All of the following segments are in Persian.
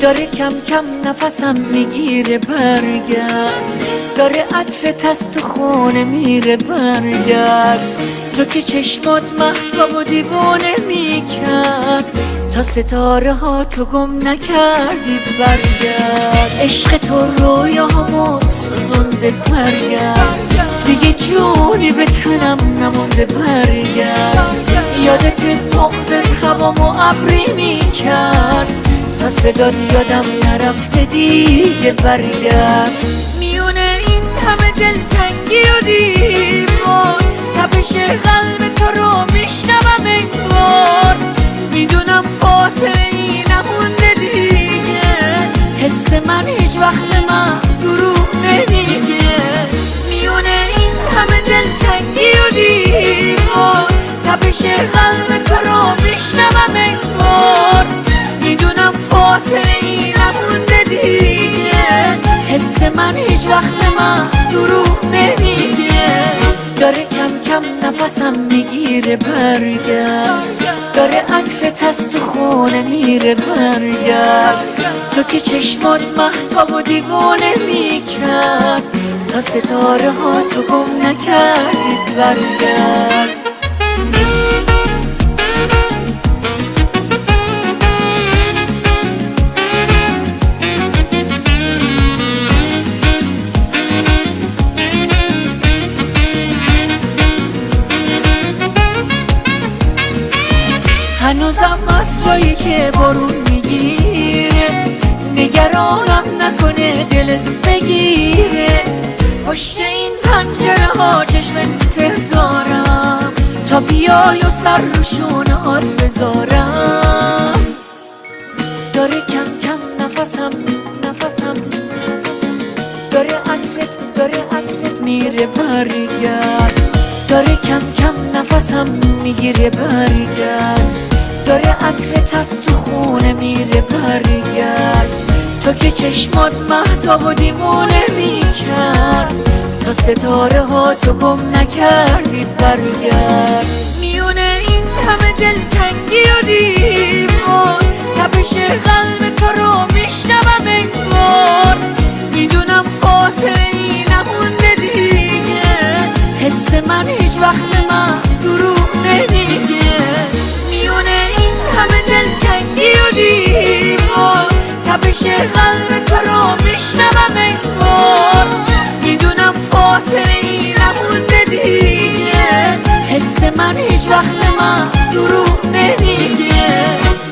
داره کم کم نفسم میگیره برگرد، داره عطرت از تو خونه میره برگرد. تو که چشمات مهتاب و دیوانه میکرد، تا ستاره ها تو گم نکردی برگرد. عشق تو رویامو سوزونده برگرد، دیگه جونی به تنم نمونده برگرد. یادت بغضت هوامو ابری میکرد، تا صدات یادم نرفته دیگه برگرد. میونه این همه دلتنگی و دیوار، تپش قلب تو رو میشنوم انگار. میدونم فاصله ای نمونده دیگه، حس من هیچ وقت من دروغ نمیگه. میونه این همه دلتنگی و دیوار، تپش قلب تو رو میشنوم انگار. میدونم فاصله ای نمونده دیگه، حس من هیچ وقت من دروغ نمیگه. داره کم کم نفسم میگیره برگرد، داره عطرت از تو خونه میره برگرد. تو که چشمات مهتاب و دیوانه میکرد، تا ستاره ها تو گم نکردی برگرد. هنوزم عصرایی که بارون میگیره، نگرانم نکنه دلت بگیره. پشت این پنجره ها چشم انتظارم، تا بیای و سر رو شونهات بذارم. داره کم کم نفسم داره عطرت میره برگرد، داره کم کم نفسم میگیره برگرد. داره عطرت از تو خونه میره برگرد. تو که چشمات مهتاب و دیوانه میکرد، تا ستاره ها تو گم نکردی برگرد. میونه این همه دلتنگی و دیوار، تپش قلب تو رو میشنوم انگار. میدونم فاصله ای نمونده دیگه، حس من هیچ وقت من دروغ نمیگه. میونه این همه دلتنگی و دیوار، تپش قلب تو رو میشنوم انگار. میدونم فاصله ای نمونده دیگه، حس من هیچ وقت من دروغ نمیگه.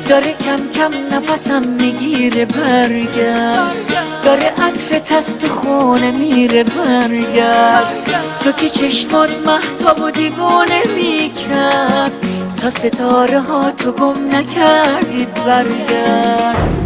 داره کم کم نفسم میگیره برگرد، داره عطرت از تو خونه میره برگرد. تو که چشمات مهتاب و دیوانه میکرد، تا ستاره ها تو گم نکردی برگرد.